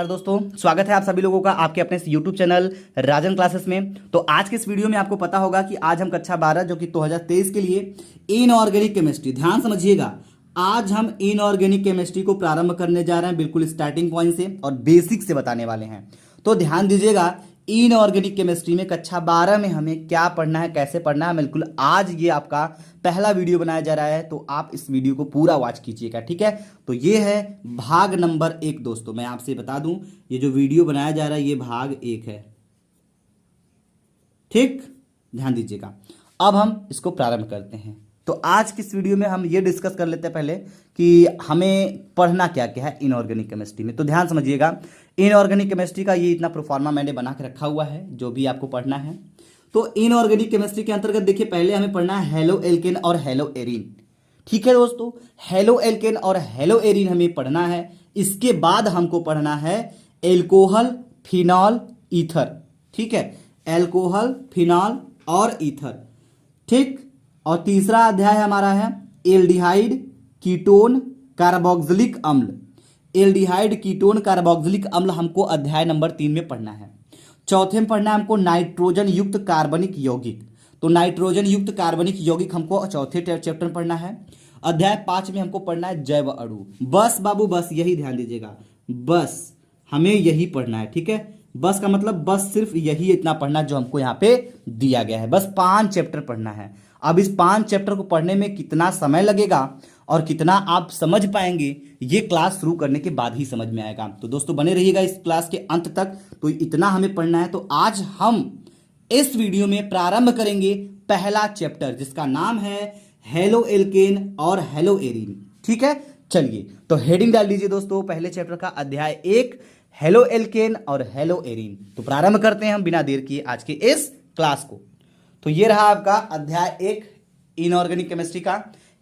नमस्कार दोस्तों, स्वागत है आप सभी लोगों का आपके अपने यूट्यूब चैनल राजन क्लासेस में। तो आज के इस वीडियो में आपको पता होगा कि आज हम कक्षा 12 जो कि 2023 के लिए इनऑर्गेनिक केमिस्ट्री, ध्यान समझिएगा, आज हम इनऑर्गेनिक केमिस्ट्री को प्रारंभ करने जा रहे हैं, बिल्कुल स्टार्टिंग पॉइंट से और बेसिक से बताने वाले हैं। तो ध्यान दीजिएगा, इनऑर्गेनिक केमिस्ट्री में कक्षा 12 में हमें क्या पढ़ना है, कैसे पढ़ना है, बिल्कुल आज ये आपका पहला वीडियो बनाया जा रहा है। तो आप इस वीडियो को पूरा वॉच कीजिएगा, ठीक है। तो ये है भाग नंबर 1। दोस्तों मैं आपसे बता दूं, ये जो वीडियो बनाया जा रहा है ये भाग 1 है, ठीक, ध्यान दीजिएगा। अब हम इसको प्रारंभ करते हैं। तो आज की इस वीडियो में हम ये डिस्कस कर लेते हैं पहले कि हमें पढ़ना क्या क्या है इनऑर्गेनिक केमिस्ट्री में। तो ध्यान समझिएगा, इनऑर्गेनिक केमिस्ट्री का ये इतना प्रोफार्मा मैंने बना के रखा हुआ है जो भी आपको पढ़ना है। तो इनऑर्गेनिक केमिस्ट्री के अंतर्गत देखिए, पहले हमें पढ़ना है हेलो एल्केन और हेलो एरीन, ठीक है दोस्तों। हेलो एल्केन और हेलो एरीन हमें पढ़ना है। इसके बाद हमको पढ़ना है एल्कोहल, फिनॉल, ईथर, ठीक है, एल्कोहल, फिनॉल और ईथर, ठीक। और तीसरा अध्याय हमारा है एल्डिहाइड, कीटोन, कार्बोक्सिलिक अम्ल। एल्डिहाइड, कीटोन, कार्बोक्सिलिक अम्ल हमको अध्याय नंबर 3 में पढ़ना है। चौथे में पढ़ना है हमको नाइट्रोजन युक्त कार्बनिक यौगिक। तो नाइट्रोजन युक्त कार्बनिक यौगिक हमको चौथे चैप्टर में पढ़ना है। अध्याय 5 में हमको पढ़ना है जैव अणु। बस बाबू बस, यही ध्यान दीजिएगा, बस हमें यही पढ़ना है, ठीक है। बस का मतलब बस सिर्फ यही इतना पढ़ना जो हमको यहाँ पे दिया गया है। बस 5 चैप्टर पढ़ना है। अब इस 5 चैप्टर को पढ़ने में कितना समय लगेगा और कितना आप समझ पाएंगे, ये क्लास शुरू करने के बाद ही समझ में आएगा। तो दोस्तों बने रहिएगा इस क्लास के अंत तक। तो इतना हमें पढ़ना है। तो आज हम इस वीडियो में प्रारंभ करेंगे पहला चैप्टर जिसका नाम है हेलो एल्केन और हेलो एरीन, ठीक है। चलिए तो हेडिंग डाल दीजिए दोस्तों, पहले चैप्टर का अध्याय 1 हेलो एल्केन और हेलो एरीन। तो प्रारंभ करते हैं हम बिना देर किए आज के इस क्लास को। तो ये रहा आपका अध्याय 1 इनऑर्गेनिक केमिस्ट्री का,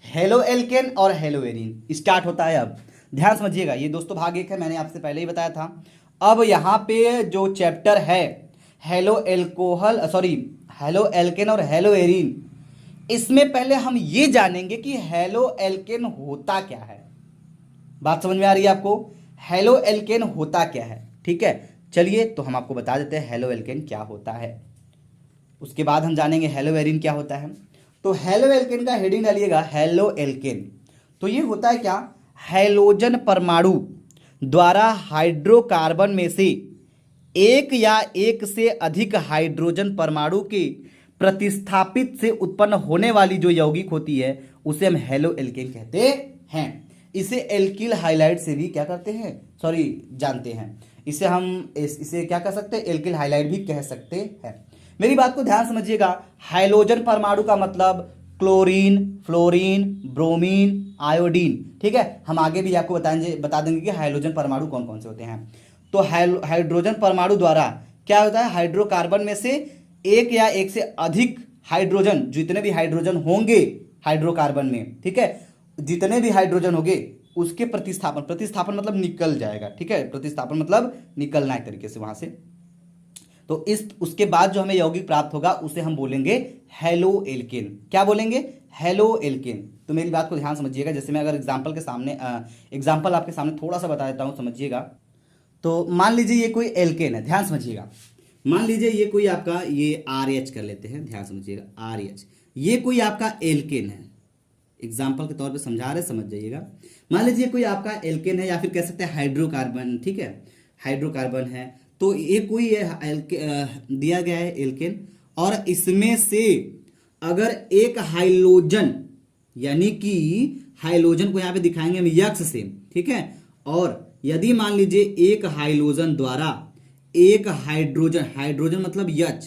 हेलो एल्केन और हेलो एरीन स्टार्ट होता है। अब ध्यान समझिएगा, ये दोस्तों भाग 1 है, मैंने आपसे पहले ही बताया था। अब यहाँ पे जो चैप्टर है hello alcohol, sorry halo alkane और हेलो एरीन, इसमें पहले हम ये जानेंगे कि हेलो एल्केन होता क्या है। बात समझ में आ रही है आपको? हेलो एल्केन होता क्या है, ठीक है। चलिए तो हम आपको बता देते हैं हेलो एल्केन क्या होता है, उसके बाद हम जानेंगे हेलो एरीन क्या होता है। तो हेलो एल्केन का हेडिंग डालिएगा हेलो एल्केन। तो ये होता है क्या, हैलोजन परमाणु द्वारा हाइड्रोकार्बन में से एक या एक से अधिक हाइड्रोजन परमाणु के प्रतिस्थापित से उत्पन्न होने वाली जो यौगिक होती है उसे हम हेलो एल्केन कहते हैं। इसे एल्किल हाइलाइड से भी क्या करते हैं, सॉरी जानते हैं, इसे हम इसे क्या कह सकते हैं, एल्किल हाइलाइड भी कह सकते हैं। मेरी बात को ध्यान समझिएगा, हाइलोजन परमाणु का मतलब क्लोरीन, फ्लोरीन, ब्रोमीन, आयोडीन, ठीक है। हम आगे भी आपको बता देंगे कि हाइलोजन परमाणु कौन कौन से होते हैं। तो हाइड्रोजन परमाणु द्वारा क्या होता है, हाइड्रोकार्बन में से एक या एक से अधिक हाइड्रोजन, जितने भी हाइड्रोजन होंगे हाइड्रोकार्बन में, ठीक है, जितने भी हाइड्रोजन होंगे उसके प्रतिस्थापन, प्रतिस्थापन मतलब निकल जाएगा, ठीक है, प्रतिस्थापन मतलब निकलना एक तरीके से वहां से। तो इस उसके बाद जो हमें यौगिक प्राप्त होगा उसे हम बोलेंगे हेलो एल्केन। क्या बोलेंगे, हेलो एल्केन। तो मेरी बात को ध्यान समझिएगा, जैसे मैं अगर एग्जाम्पल आपके सामने थोड़ा सा बता देता हूं, समझिएगा। तो मान लीजिए ये कोई एल्केन है, ध्यान समझिएगा, मान लीजिए ये कोई आपका, ये RH कर लेते हैं, ध्यान समझिएगा RH, ये कोई आपका एल्केन है, एग्जाम्पल के तौर पे समझा रहे, समझ जाइएगा। मान लीजिए कोई आपका एल्केन है या फिर कह सकते हैं हाइड्रोकार्बन, ठीक है, हाइड्रोकार्बन है। तो ये कोई दिया गया है एल्केन, और इसमें से अगर एक हाइलोजन, यानी कि हाइलोजन को यहां पे दिखाएंगे हम यक्स से, ठीक है, और यदि मान लीजिए एक हाइलोजन द्वारा एक हाइड्रोजन, हाइड्रोजन मतलब H,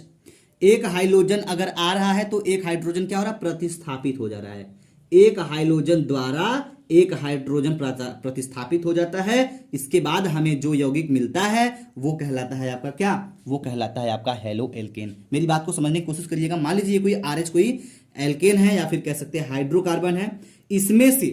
एक हाइलोजन अगर आ रहा है तो एक हाइड्रोजन क्या हो रहा है, प्रतिस्थापित हो जा रहा है। एक हाइलोजन द्वारा एक हाइड्रोजन प्रतिस्थापित हो जाता है। इसके बाद हमें जो यौगिक मिलता है वो कहलाता है आपका क्या, वो कहलाता है आपका हेलो एल्केन। मेरी बात को समझने की कोशिश करिएगा। मान लीजिए कोई RH कोई एल्केन है या फिर कह सकते हैं हाइड्रोकार्बन है, इसमें से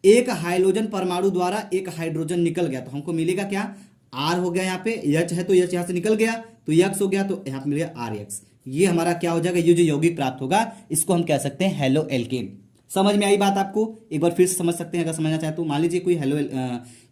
एक हाइलोजन परमाणु द्वारा एक हाइड्रोजन निकल गया तो हमको मिलेगा क्या, R हो गया, यहाँ पे H है तो H यहाँ से निकल गया तो X हो गया, तो यहाँ पे मिल गया RH। ये हमारा क्या हो जाएगा, ये जो यौगिक प्राप्त होगा इसको हम कह सकते हैं हेलो एल्केन। समझ में आई बात आपको? एक बार फिर से समझ सकते हैं अगर समझना चाहे तो। मान लीजिए कोई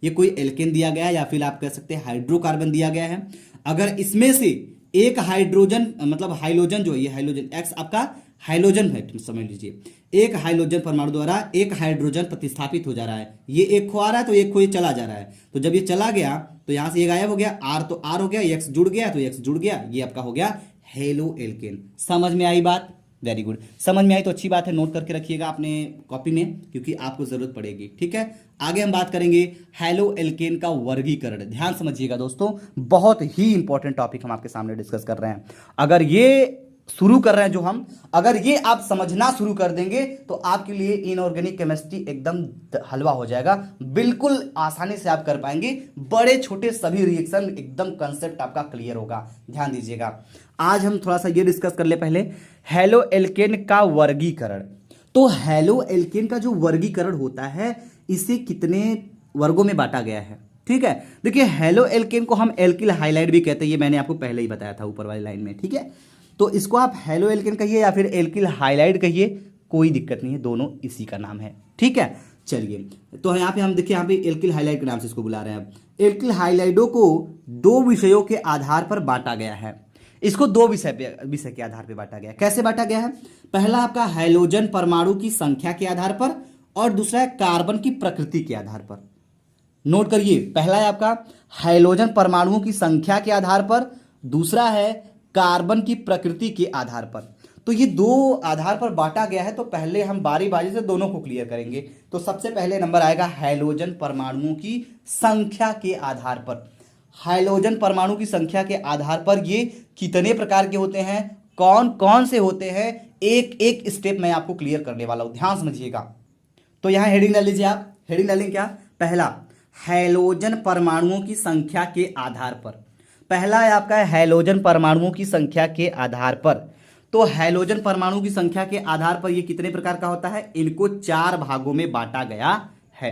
ये कोई एल्केन दिया गया है या फिर आप कह सकते हैं हाइड्रोकार्बन दिया गया है। अगर इसमें से एक हाइड्रोजन मतलब हाइलोजन जो है, ये हाइलोजन एक्स आपका हाइलोजन है, समझ लीजिए एक हाइलोजन परमाणु द्वारा एक हाइड्रोजन प्रतिस्थापित हो जा रहा है। ये एक खो आ रहा है तो एक खो ये चला जा रहा है। तो जब ये चला गया तो यहां से ये गायब हो गया, आर तो आर हो गया, एक्स जुड़ गया तो एक्स जुड़ गया, ये आपका हो गया हेलो एल्केन। समझ में आई बात? Very good. समझ में आई तो अच्छी बात है, नोट करके रखिएगा अपने कॉपी में क्योंकि आपको जरूरत पड़ेगी। ठीक है, आगे हम बात करेंगे हेलो एल्केन का वर्गीकरण। ध्यान समझिएगा दोस्तों, बहुत ही इंपॉर्टेंट टॉपिक हम आपके सामने डिस्कस कर रहे हैं। अगर ये शुरू कर रहे हैं जो हम, अगर ये आप समझना शुरू कर देंगे तो आपके लिए इनऑर्गेनिक केमिस्ट्री एकदम हलवा हो जाएगा, बिल्कुल आसानी से आप कर पाएंगे। बड़े छोटे सभी रिएक्शन एकदम कंसेप्ट आपका क्लियर होगा। ध्यान दीजिएगा, आज हम थोड़ा सा ये डिस्कस कर ले पहले हेलो एल्केन का वर्गीकरण। तो हेलो एल्केन का जो वर्गीकरण होता है इसे कितने वर्गों में बांटा गया है? ठीक है, देखिए हेलो एल्केन को हम एल्किल हाइलाइड भी कहते हैं, ये मैंने आपको पहले ही बताया था ऊपर वाली लाइन में। ठीक है, तो इसको आप हेलो एल्केन कहिए या फिर एल्किल हाइलाइड कहिए, कोई दिक्कत नहीं है, दोनों इसी का नाम है। ठीक है, चलिए तो यहाँ पे हम देखिए, यहाँ पे एल्किल हाइलाइड के नाम से इसको बुला रहे हैं। एल्किल हाइलाइडों को दो विषयों के आधार पर बांटा गया है। इसको दो विषय के आधार पर बांटा गया है। कैसे बांटा गया है? पहला आपका हाइड्रोजन परमाणु की संख्या के आधार पर और दूसरा है कार्बन की प्रकृति के आधार पर। नोट करिए, पहला है आपका हाइड्रोजन परमाणुओं की संख्या के आधार पर, दूसरा है कार्बन की प्रकृति के आधार पर। तो ये दो आधार पर बांटा गया है। तो पहले हम बारी बारी से दोनों को क्लियर करेंगे। तो सबसे पहले नंबर आएगा हाइड्रोजन परमाणुओं की संख्या के आधार पर। हाइड्रोजन परमाणु की संख्या के आधार पर ये कितने प्रकार के होते हैं, कौन कौन से होते हैं, एक एक स्टेप मैं आपको क्लियर करने वाला हूं। ध्यान समझिएगा। तो यहां हेडिंग डाल लीजिए आप। हेडिंग डालेंगे क्या? पहला हाइड्रोजन परमाणुओं की संख्या के आधार पर। पहला है आपका हाइड्रोजन परमाणुओं की संख्या के आधार पर। तो हाइड्रोजन परमाणु की संख्या के आधार पर ये कितने प्रकार का होता है? इनको 4 भागों में बांटा गया है।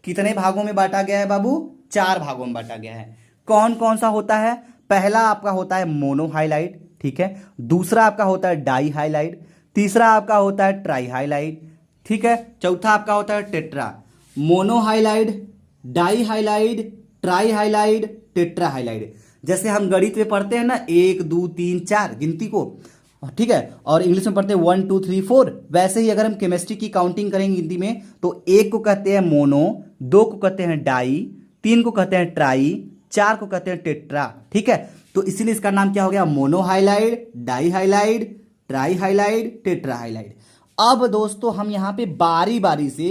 कितने भागों में बांटा गया है बाबू? 4 भागों में बांटा गया है। कौन कौन सा होता है? पहला आपका होता है मोनोहाइलाइड, ठीक है। दूसरा आपका होता है डाई हाइलाइड, तीसरा आपका होता है ट्राई हाइलाइड, ठीक है। चौथा आपका होता है tetra. Monohalide, di halide, tri halide, tetra halide. जैसे हम गणित में पढ़ते हैं ना 1 2 3 4 गिनती को, ठीक है, और इंग्लिश में पढ़ते हैं 1 2 3 4, वैसे ही अगर हम केमिस्ट्री की काउंटिंग करेंगे हिंदी में तो 1 को कहते हैं मोनो, 2 को कहते हैं डाई, 3 को कहते हैं ट्राई, 4 को कहते हैं टेट्रा, ठीक है। तो इसीलिए इसका नाम क्या हो गया? Monohalide, di halide, tri halide, tetra halide. अब दोस्तों हम यहां पे बारी बारी से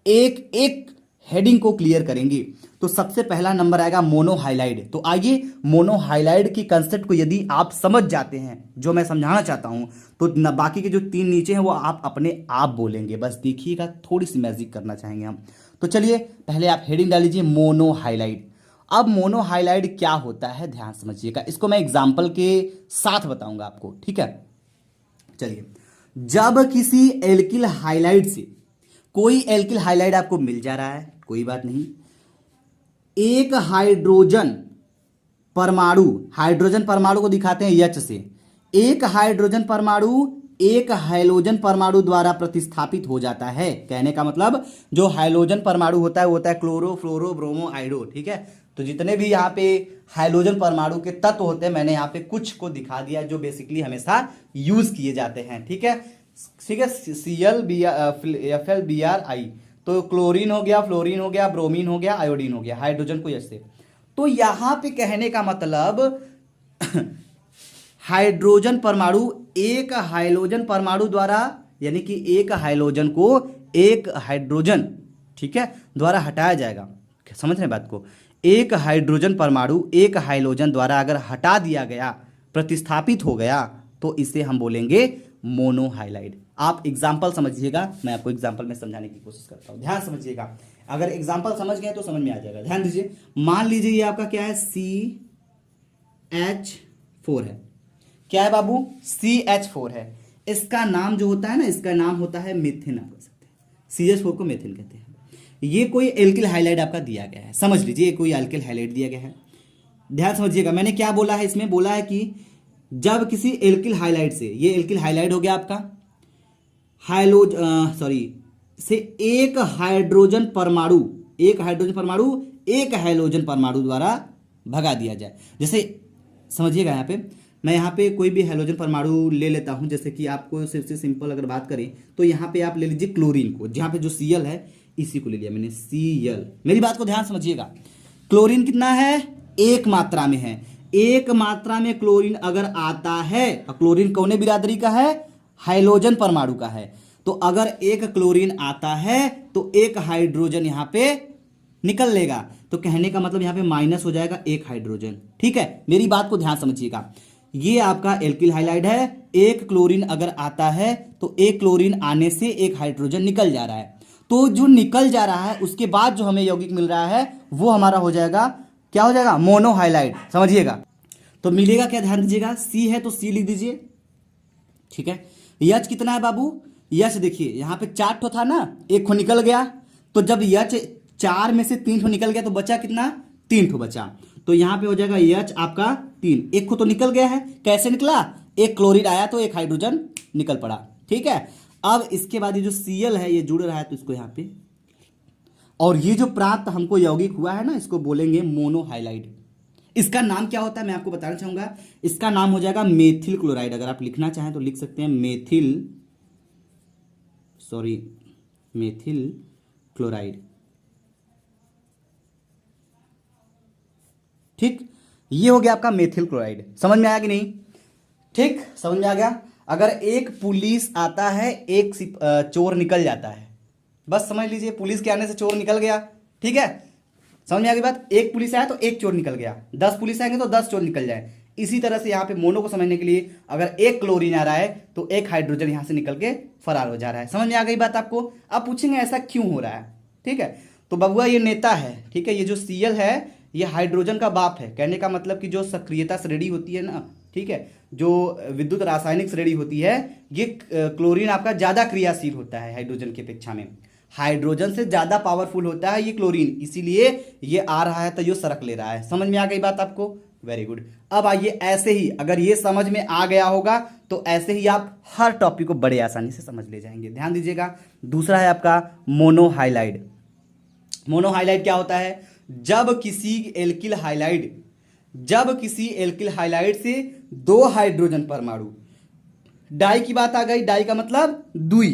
एक एक हेडिंग को क्लियर करेंगे। तो सबसे पहला नंबर आएगा मोनोहाइलाइड। तो आइए मोनोहाइलाइड की कंसेप्ट को यदि आप समझ जाते हैं जो मैं समझाना चाहता हूं तो बाकी के जो 3 नीचे हैं वो आप अपने आप बोलेंगे। बस देखिएगा, थोड़ी सी मैजिक करना चाहेंगे हम। तो चलिए पहले आप हेडिंग डाल लीजिए मोनोहाइलाइड। अब मोनोहाइलाइड क्या होता है ध्यान समझिएगा, इसको मैं एग्जाम्पल के साथ बताऊंगा आपको, ठीक है। चलिए, जब किसी एल्किल हाइलाइड से कोई एल्किल हाइलाइड आपको मिल जा रहा है, कोई बात नहीं, एक हाइड्रोजन परमाणु, हाइड्रोजन परमाणु को दिखाते हैं H से, एक हाइड्रोजन परमाणु एक हाइड्रोजन परमाणु द्वारा प्रतिस्थापित हो जाता है। कहने का मतलब जो हाइड्रोजन परमाणु होता है वो होता है क्लोरो, फ्लोरो, ब्रोमो, आइडो, ठीक है। तो जितने भी यहाँ पे हाइड्रोजन परमाणु के तत्व होते हैं मैंने यहाँ पे कुछ को दिखा दिया जो बेसिकली हमेशा यूज किए जाते हैं, ठीक है। ठीक है, ClBr, तो क्लोरीन हो गया, फ्लोरीन हो गया, ब्रोमीन हो गया, आयोडीन हो गया, हाइड्रोजन को ऐसे। तो यहां पे कहने का मतलब हाइड्रोजन परमाणु एक हाइड्रोजन परमाणु द्वारा, यानी कि एक हाइड्रोजन को एक हाइड्रोजन, ठीक है, द्वारा हटाया जाएगा। समझ रहे बात को? एक हाइड्रोजन परमाणु एक हाइड्रोजन द्वारा अगर हटा दिया गया, प्रतिस्थापित हो गया, तो इसे हम बोलेंगे मोनोहाइलाइड। आप एग्जाम्पल समझिएगा, मैं आपको एग्जाम्पल में समझाने की कोशिश करता हूं। ध्यान समझिएगा, अगर एग्जाम्पल समझ गए तो समझ में आ जाएगा। ध्यान दीजिए, मान लीजिए ये आपका क्या है? CH4 है। क्या है बाबू? CH4 है। इसका नाम जो होता है ना, इसका नाम होता है मीथेन। आप कह सकते हैं CH4 को मीथेन कहते हैं। ये कोई एल्किल हाइलाइड आपका दिया गया है, समझ लीजिए कोई एल्किल हाइलाइड दिया गया है। ध्यान समझिएगा, मैंने क्या बोला है इसमें? बोला है कि जब किसी एल्किल हाइलाइड से, ये एल्किल हाइलाइड हो गया आपका, हाइलोज सॉरी से एक हाइड्रोजन परमाणु एक हैलोजन परमाणु द्वारा भगा दिया जाए। जैसे समझिएगा, यहाँ पे मैं यहाँ पे कोई भी हैलोजन परमाणु ले लेता हूँ। जैसे कि आपको सिर्फ से सिंपल अगर बात करें तो यहाँ पे आप ले लीजिए क्लोरीन को, जहाँ पे जो Cl है इसी को ले लिया मैंने Cl। मेरी बात को ध्यान समझिएगा, क्लोरीन कितना है, एक मात्रा में है। एक मात्रा में क्लोरीन अगर आता है, क्लोरीन कौने बिरादरी का है, हाइलोजन परमाणु का है। तो अगर एक क्लोरीन आता है तो एक हाइड्रोजन यहाँ पे निकल लेगा। तो कहने का मतलब यहाँ पे माइनस हो जाएगा एक हाइड्रोजन। ठीक है, मेरी बात को ध्यान समझिएगा, ये आपका एल्किल हाइलाइड है। एक क्लोरीन अगर आता है तो एक क्लोरीन आने से एक हाइड्रोजन निकल जा रहा है। तो जो निकल जा रहा है उसके बाद जो हमें यौगिक मिल रहा है वो हमारा हो जाएगा, क्या हो जाएगा, मोनोहाइलाइड। समझिएगा, तो मिलेगा क्या, ध्यान दीजिएगा, सी है तो सी लिख दीजिए। ठीक है, यच कितना है बाबू, यच देखिए यहाँ पे 4 ठो था ना, एक ठो निकल गया। तो जब यच 4 में से 3 ठो निकल गया तो बचा कितना, 3 ठो बचा। तो यहाँ पे हो जाएगा यच आपका 3, एक को तो निकल गया है। कैसे निकला, एक क्लोरीन आया तो एक हाइड्रोजन निकल पड़ा। ठीक है, अब इसके बाद ये जो Cl है ये जुड़ रहा है तो इसको यहाँ पे, और ये जो प्राप्त हमको यौगिक हुआ है ना इसको बोलेंगे मोनोहाइलाइड। इसका नाम क्या होता है मैं आपको बताना चाहूंगा, इसका नाम हो जाएगा मेथिल क्लोराइड। अगर आप लिखना चाहें तो लिख सकते हैं मेथिल क्लोराइड। ठीक, ये हो गया आपका मेथिल क्लोराइड। समझ में आया कि नहीं, ठीक, समझ में आ गया। अगर एक पुलिस आता है, एक चोर निकल जाता है, बस समझ लीजिए पुलिस के आने से चोर निकल गया। ठीक है, समझ में आ गई बात, एक पुलिस आया तो एक चोर निकल गया, 10 पुलिस आएंगे तो 10 चोर निकल जाए। इसी तरह से यहाँ पे मोनो को समझने के लिए अगर एक क्लोरीन आ रहा है तो एक हाइड्रोजन यहाँ से निकल के फरार हो जा रहा है। समझ में आ गई बात आपको। अब पूछेंगे ऐसा क्यों हो रहा है। ठीक है, तो बबुआ ये नेता है। ठीक है, ये जो Cl है ये हाइड्रोजन का बाप है। कहने का मतलब कि जो सक्रियता श्रेणी होती है ना, ठीक है, जो विद्युत रासायनिक श्रेणी होती है, ये क्लोरीन आपका ज्यादा क्रियाशील होता है हाइड्रोजन की अपेक्षा में। हाइड्रोजन से ज्यादा पावरफुल होता है ये क्लोरीन, इसीलिए ये आ रहा है तो ये सरक ले रहा है। समझ में आ गई बात आपको, वेरी गुड। अब आइए, ऐसे ही अगर ये समझ में आ गया होगा तो ऐसे ही आप हर टॉपिक को बड़े आसानी से समझ ले जाएंगे। ध्यान दीजिएगा, दूसरा है आपका मोनोहाइलाइड। मोनोहाइलाइड क्या होता है, जब किसी एल्किल हाइलाइड से 2 हाइड्रोजन परमाणु, डाई की बात आ गई, डाई का मतलब दुई,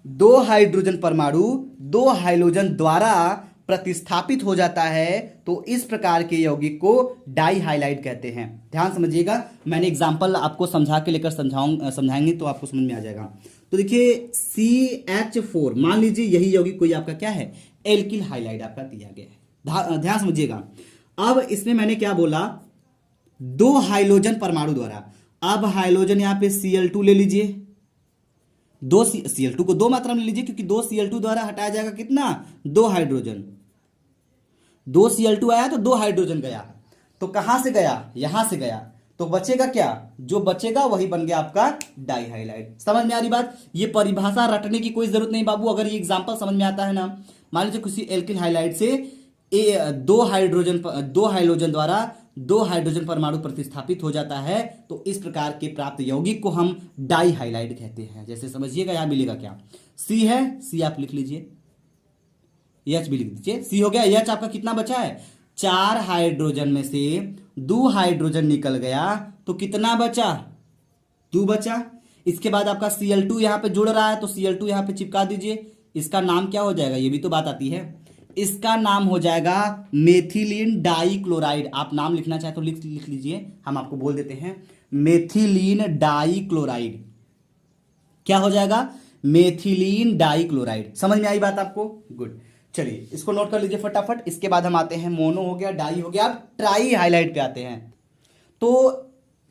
2 हाइड्रोजन परमाणु 2 हाइलोजन द्वारा प्रतिस्थापित हो जाता है तो इस प्रकार के यौगिक को डाई हाइलाइड कहते हैं। ध्यान समझिएगा, मैंने एग्जांपल आपको समझा के लेकर समझाएंगे तो आपको समझ में आ जाएगा। तो देखिए CH4 मान लीजिए यही यौगिक कोई आपका क्या है, एल्किल हाइलाइड आपका दिया गया है। ध्यान समझिएगा, अब इसमें मैंने क्या बोला, 2 हाइलोजन परमाणु द्वारा। अब हाइलोजन यहां पे Cl2 ले लीजिए, 2 Cl2 को 2 मात्रा में ले लीजिए क्योंकि 2 Cl2 द्वारा हटाया जाएगा कितना, 2 हाइड्रोजन। 2 Cl2 आया तो 2 हाइड्रोजन गया, तो कहां से गया, यहां से गया, तो बचेगा क्या, जो बचेगा वही बन गया आपका डाई हाइलाइड। समझ में आ रही बात, ये परिभाषा रटने की कोई जरूरत नहीं बाबू। अगर ये एग्जांपल समझ में आता है ना, मान लीजिए किसी एल्किल हाइलाइड से 2 हाइड्रोजन द्वारा 2 हाइड्रोजन परमाणु प्रतिस्थापित हो जाता है तो इस प्रकार के प्राप्त यौगिक को हम डाई हाइलाइड कहते हैं। जैसे समझिएगा, यहां मिलेगा क्या, C है, C आप लिख लीजिए, H भी लिख दीजिए, C हो गया। H आपका कितना बचा है, 4 हाइड्रोजन में से 2 हाइड्रोजन निकल गया तो कितना बचा, 2 बचा। इसके बाद आपका Cl2 यहां पे जुड़ रहा है तो Cl2 यहां पे चिपका दीजिए। इसका नाम क्या हो जाएगा, ये भी तो बात आती है, इसका नाम हो जाएगा मेथिलीन डाई क्लोराइड। आप नाम लिखना चाहे तो लिख लीजिए, हम आपको बोल देते हैं मेथिलीन डाई क्लोराइड। क्या हो जाएगा, मेथिलीन डाई क्लोराइड। समझ में आई बात आपको, गुड। चलिए इसको नोट कर लीजिए फटाफट। इसके बाद हम आते हैं, मोनो हो गया, डाई हो गया, अब ट्राई हाइलाइट पे आते हैं। तो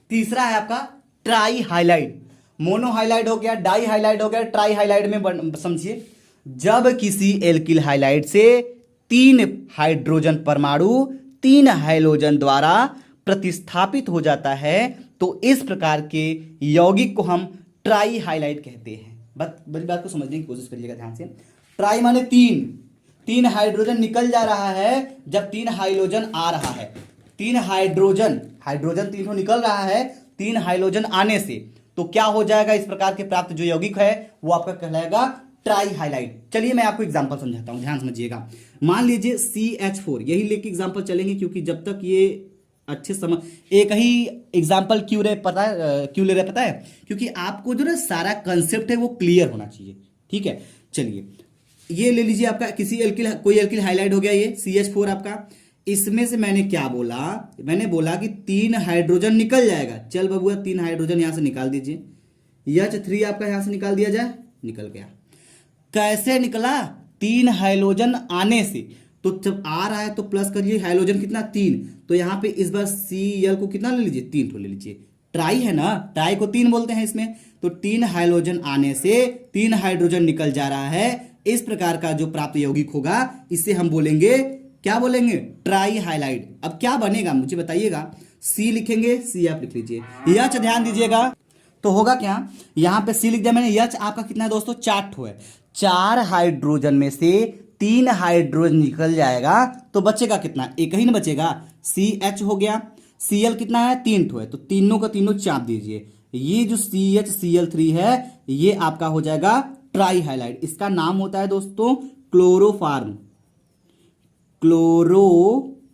तीसरा है आपका ट्राई हाइलाइट। मोनो हाइलाइट हो गया, डाई हाइलाइट हो गया, ट्राई हाइलाइट में समझिए, जब किसी एल्किल हाइलाइट से 3 हाइड्रोजन परमाणु 3 हाइलोजन द्वारा प्रतिस्थापित हो जाता है तो इस प्रकार के यौगिक को हम ट्राई हाइलाइट कहते हैं। बड़ी बात को समझने की कोशिश करिएगा ध्यान से। ट्राई माने 3 हाइड्रोजन निकल जा रहा है जब 3 हाइलोजन आ रहा है। 3 हाइड्रोजन 3 निकल रहा है 3 हाइलोजन आने से, तो क्या हो जाएगा, इस प्रकार के प्राप्त जो यौगिक है वो आपका कहलाएगा ट्राई हाइलाइट। चलिए मैं आपको एग्जांपल समझाता हूं, ध्यान समझिएगा। मान लीजिए CH4, यही लेके एग्जांपल चलेंगे क्योंकि जब तक ये अच्छे समझ, एक ही एग्जांपल क्यों ले रहे पता है, क्योंकि आपको जो ना सारा कंसेप्ट है वो क्लियर होना चाहिए। ठीक है, चलिए ये ले लीजिए आपका कोई एल्किल हाईलाइट हो गया, ये CH4 आपका। इसमें से मैंने क्या बोला, मैंने बोला कि 3 हाइड्रोजन निकल जाएगा। चल बबुआ 3 हाइड्रोजन यहां से निकाल दीजिए, H3 आपका यहां से निकाल दिया जाए, निकल गया। कैसे निकला, 3 हाइड्रोजन आने से। तो जब आ रहा है तो प्लस करिए, हाइड्रोजन कितना 3, तो यहां पे इस बार Cl को कितना ले लीजिए, 3 तो ले लीजिए, ट्राई है ना, ट्राई को 3 बोलते हैं इसमें। तो 3 हाइड्रोजन आने से 3 हाइड्रोजन निकल जा रहा है। इस प्रकार का जो प्राप्त यौगिक होगा इसे हम बोलेंगे, क्या बोलेंगे, ट्राई हाइलाइट। अब क्या बनेगा मुझे बताइएगा, C लिखेंगे, C आप लिख लीजिए, H ध्यान दीजिएगा। तो होगा क्या, यहां पे C लिख दिया मैंने, H आपका कितना है दोस्तों, 4 है। 4 हाइड्रोजन में से 3 हाइड्रोजन निकल जाएगा तो बचेगा कितना, एक ही ना बचेगा, CH हो गया। Cl कितना है, 3 है, तो तीनों का तीनों चाप दीजिए। ये जो CH Cl3 है ये आपका हो जाएगा ट्राई हाइलाइट। इसका नाम होता है दोस्तों क्लोरोफार्म, क्लोरोफार्म।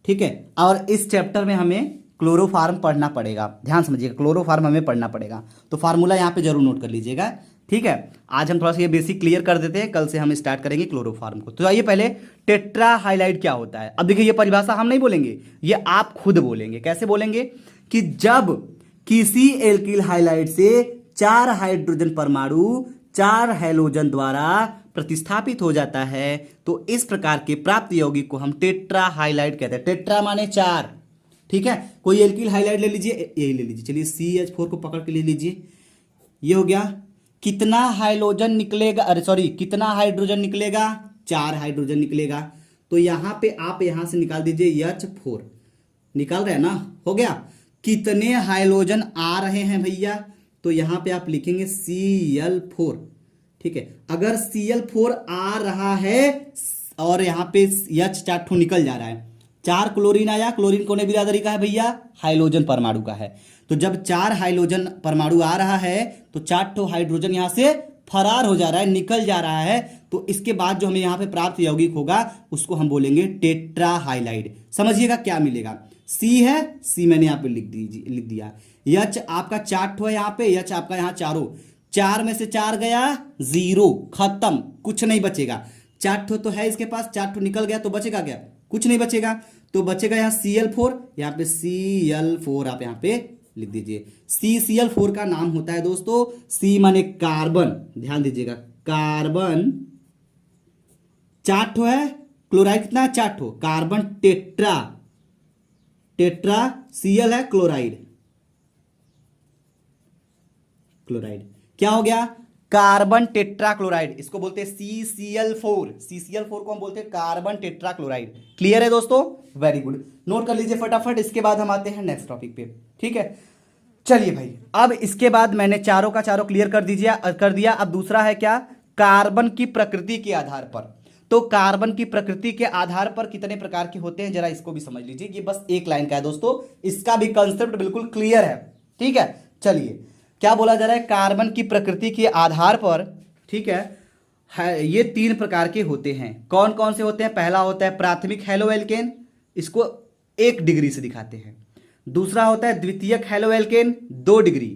ठीक है, और इस चैप्टर में हमें क्लोरोफार्म पढ़ना पड़ेगा, ध्यान समझिएगा, क्लोरोफार्म हमें पढ़ना पड़ेगा। तो फार्मूला यहां पे जरूर नोट कर लीजिएगा। ठीक है, आज हम थोड़ा सा ये बेसिक क्लियर कर देते हैं, कल से हम स्टार्ट करेंगे क्लोरोफार्म को। तो आइए पहले टेट्रा हाइलाइट क्या होता है। अब देखिए ये परिभाषा हम नहीं बोलेंगे, ये आप खुद बोलेंगे। कैसे बोलेंगे, कि जब किसी एल्किल हाइलाइट से 4 हाइड्रोजन परमाणु 4 हैलोजन द्वारा प्रतिस्थापित हो जाता है तो इस प्रकार के प्राप्त यौगिक को हम टेट्रा हाइलाइट कहते हैं। टेट्रा माने 4। ठीक है, कोई एल्किल हाइलाइट ले लीजिए, यही ले लीजिए। चलिए CH4 को पकड़ के ले लीजिए, ये हो गया। कितना हाइड्रोजन निकलेगा, अरे सॉरी, कितना हाइड्रोजन निकलेगा, 4 हाइड्रोजन निकलेगा। तो यहां पे आप यहां से निकाल दीजिए H4, निकाल रहे हैं ना, हो गया। कितने हाइड्रोजन आ रहे हैं भैया, तो यहां पे आप लिखेंगे Cl4। ठीक है, अगर Cl4 आ रहा है और यहां पे H4 निकल जा रहा है, 4 क्लोरीन आया, क्लोरीन कौन बिरादरी का है भैया, हाइड्रोजन परमाणु का है। तो जब 4 हाइड्रोजन परमाणु आ रहा है तो 4 हाइड्रोजन यहां से फरार हो जा रहा है, निकल जा रहा है। तो इसके बाद जो हमें यहां पे प्राप्त यौगिक होगा उसको हम बोलेंगे टेट्रा हाइलाइट। समझिएगा क्या मिलेगा, C है, C मैंने यहां पे लिख दिया। H आपका 4 है यहाँ पे, H आपका यहाँ 4 में से 4 गया 0, खत्म, कुछ नहीं बचेगा। 4 तो है इसके पास, 4 निकल गया तो बचेगा क्या, कुछ नहीं बचेगा। तो बचेगा यहाँ Cl4, यहाँ पे Cl4 आप यहाँ पे लिख दीजिए। CCl4 का नाम होता है दोस्तों, C माने कार्बन, ध्यान दीजिएगा, कार्बन 4 है, क्लोराइड कितना है 4, कार्बन टेट्रा, टेट्रा Cl है क्लोराइड, क्लोराइड क्या हो गया, कार्बन टेट्रा क्लोराइड। इसको बोलते हैं CCl4। CCl4 को हम बोलते हैं कार्बन टेट्रा क्लोराइड। क्लियर है दोस्तों, वेरी गुड, नोट कर लीजिए फटाफट। इसके बाद हम आते हैं नेक्स्ट टॉपिक पे। ठीक है, चलिए भाई, अब इसके बाद मैंने चारों का चारों क्लियर कर दिया। अब दूसरा है क्या, कार्बन की प्रकृति के आधार पर। तो कार्बन की प्रकृति के आधार पर कितने प्रकार के होते हैं, जरा इसको भी समझ लीजिए। ये बस एक लाइन का है दोस्तों, इसका भी कंसेप्ट बिल्कुल क्लियर है। ठीक है, चलिए क्या बोला जा रहा है, कार्बन की प्रकृति के आधार पर, ठीक है, ये 3 प्रकार के होते हैं। कौन कौन से होते हैं, पहला होता है प्राथमिक हेलोएल्केन, इसको 1 डिग्री से दिखाते हैं। दूसरा होता है द्वितीयक हेलोएल्केन 2 डिग्री,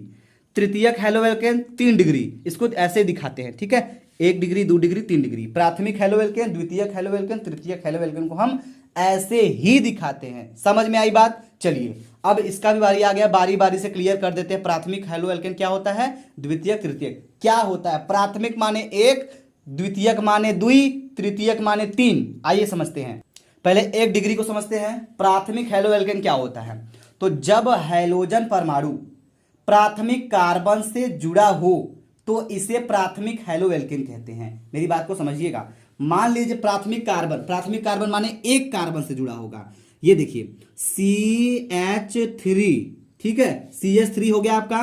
तृतीयक हेलोएल्केन 3 डिग्री, इसको ऐसे दिखाते हैं। ठीक है, 1 डिग्री 2 डिग्री 3 डिग्री, प्राथमिक हेलोएल्केन, द्वितीयक हेलोएल्केन, तृतीयक हेलोएल्केन को हम ऐसे ही दिखाते हैं। समझ में आई बात। चलिए अब इसका भी बारी आ गया, बारी बारी से क्लियर कर देते हैं। प्राथमिक हेलोएल्केन क्या होता है, द्वितीयक तृतीयक क्या होता है। प्राथमिक माने 1, द्वितीयक माने 2, तृतीयक माने 3। आइए समझते हैं, पहले 1 डिग्री को समझते हैं। प्राथमिक हेलोएल्केन क्या होता है, तो जब हैलोजन परमाणु प्राथमिक कार्बन से जुड़ा हो तो इसे प्राथमिक हेलोएल्केन कहते हैं। मेरी बात को समझिएगा। मान लीजिए प्राथमिक कार्बन माने 1 कार्बन से जुड़ा होगा। ये देखिए CH3, ठीक है, CH3 हो गया आपका।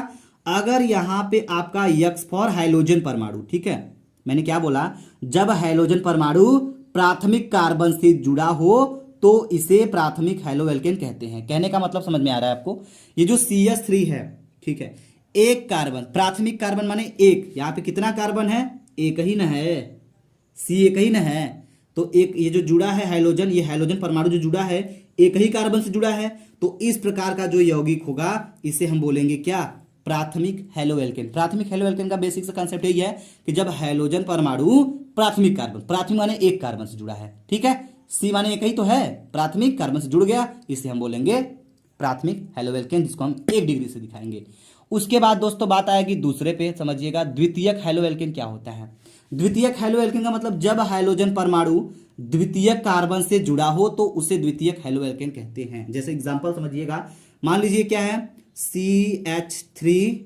अगर यहां पे आपका X फॉर हाइड्रोजन परमाणु, ठीक है, मैंने क्या बोला, जब हाइड्रोजन परमाणु प्राथमिक कार्बन से जुड़ा हो तो इसे प्राथमिक हैलोएल्केन कहते हैं। कहने का मतलब समझ में आ रहा है आपको। ये जो CH3 है, ठीक है, एक कार्बन, प्राथमिक कार्बन माने एक, यहाँ पे कितना कार्बन है, एक ही ना है, C एक ही ना है, तो एक ये जो जुड़ा है हाइड्रोजन, ये हाइड्रोजन परमाणु जो जुड़ा है एक ही कार्बन से जुड़ा है, तो इस प्रकार का जो यौगिक होगा इसे हम बोलेंगे क्या, प्राथमिक हैलोएल्केन। प्राथमिक हैलोएल्केन का बेसिक सा कांसेप्ट यही है कि जब हाइड्रोजन परमाणु प्राथमिक कार्बन, प्राथमिक माने एक कार्बन से जुड़ा है, ठीक है, C माने एक ही तो है, प्राथमिक कार्बन से जुड़ गया, इसे हम बोलेंगे प्राथमिक हैलोएल्केन, जिसको हम 1 डिग्री से दिखाएंगे। उसके बाद दोस्तों बात आएगी दूसरे पे, समझिएगा द्वितीयक हैलोएल्केन क्या होता है। द्वितीयक हैलोएल्केन का मतलब जब हाइड्रोजन परमाणु द्वितीयक कार्बन से जुड़ा हो तो उसे द्वितीयक हैलोएल्केन कहते हैं। जैसे एग्जांपल समझिएगा, मान लीजिए क्या है, CH3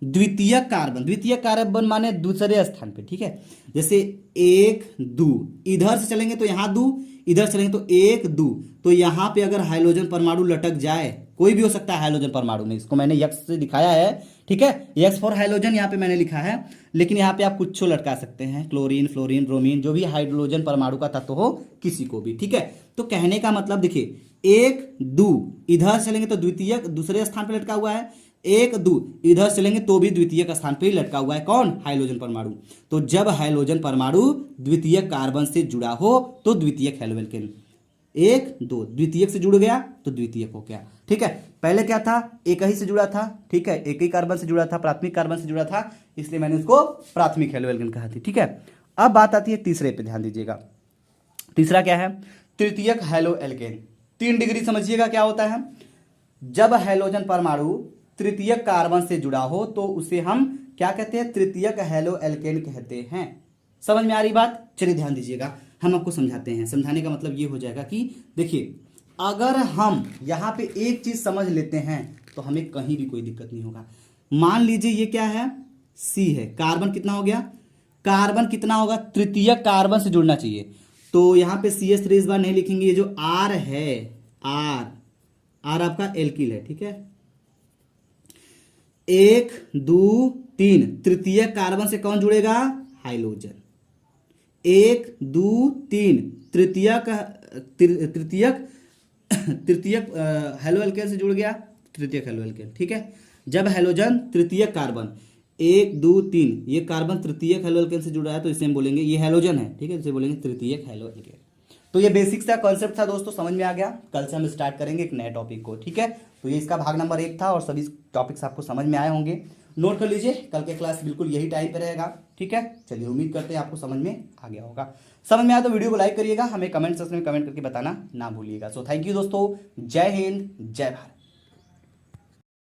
द्वितीयक कार्बन माने दूसरे स्थान पे, ठीक है, जैसे 1 2, इधर से चलेंगे तो यहाँ 2, इधर चलेंगे तो 1 2, तो यहाँ पे अगर हाइड्रोजन परमाणु लटक जाए, कोई भी हो सकता है हाइड्रोजन परमाणु में, इसको मैंने यक्स से दिखाया है, ठीक है, यक्स फॉर हाइड्रोजन यहाँ पे मैंने लिखा है, लेकिन यहाँ पे आप कुछ लटका सकते हैं, क्लोरीन, फ्लोरीन, ब्रोमीन, जो भी हाइड्रोजन परमाणु का तत्व हो, किसी को भी, ठीक है। तो कहने का मतलब देखिए, 1 2, इधर चलेंगे तो द्वितीयक दूसरे स्थान पर लटका हुआ है, 1 2, इधर चलेंगे तो भी द्वितीयक स्थान पर ही लटका हुआ है, कौन, हाइड्रोजन परमाणु। तो जब हाइड्रोजन परमाणु द्वितीयक कार्बन से जुड़ा हो तो द्वितीयक हैलोएल्केन, 1 2, द्वितीयक से जुड़ गया तो द्वितीयक हो गया, ठीक है। पहले क्या था, एक ही से जुड़ा था, ठीक है, एक ही कार्बन से जुड़ा था, प्राथमिक कार्बन से जुड़ा था, इसलिए मैंने उसको प्राथमिक हैलोएल्केन कहा थी, ठीक है। अब बात आती है तीसरे पे, ध्यान दीजिएगा, तीसरा क्या है, तृतीयक हैलोएल्केन। 3 डिग्री समझिएगा क्या होता है, जब हाइड्रोजन परमाणु तृतीयक कार्बन से जुड़ा हो तो उसे हम क्या कहते हैं, तृतीयक हैलोएल्केन कहते हैं। समझ में आ रही बात, चलिए ध्यान दीजिएगा, हम आपको समझाते हैं। समझाने का मतलब ये हो जाएगा कि देखिए, अगर हम यहाँ पे एक चीज समझ लेते हैं तो हमें कहीं भी कोई दिक्कत नहीं होगा। मान लीजिए ये क्या है, C है, कार्बन कितना हो गया, कार्बन कितना होगा, तृतीयक कार्बन से जुड़ना चाहिए, तो यहाँ पे CH3 इस बार नहीं लिखेंगे, ये जो R है, R आपका एल्किल है, ठीक है, 1 2 3, तृतीयक कार्बन से कौन जुड़ेगा, हाइड्रोजन, 1 2 3, तृतीयक हैलोएल्केन से जुड़ गया, तृतीयक हैलोएल्केन, ठीक है। जब हाइड्रोजन तृतीयक कार्बन 1 2 3, ये कार्बन तृतीयक हैलोएल्केन से जुड़ा है तो इसे हम बोलेंगे, ये हैलोजन है, ठीक है, इसे बोलेंगे तृतीयक हैलोएल्केन। तो ये बेसिक सा कॉन्सेप्ट था दोस्तों, समझ में आ गया। कल से हम स्टार्ट करेंगे एक नए टॉपिक को, ठीक है। तो ये इसका भाग नंबर 1 था और सभी टॉपिक्स आपको समझ में आए होंगे, नोट कर लीजिए, कल के क्लास बिल्कुल यही टाइम पे रहेगा, ठीक है। चलिए, उम्मीद करते हैं आपको समझ में आ गया होगा। समझ में आया तो वीडियो को लाइक करिएगा, हमें कमेंट सेक्शन में कमेंट करके बताना ना भूलिएगा। सो थैंक यू दोस्तों, जय हिंद, जय भारत।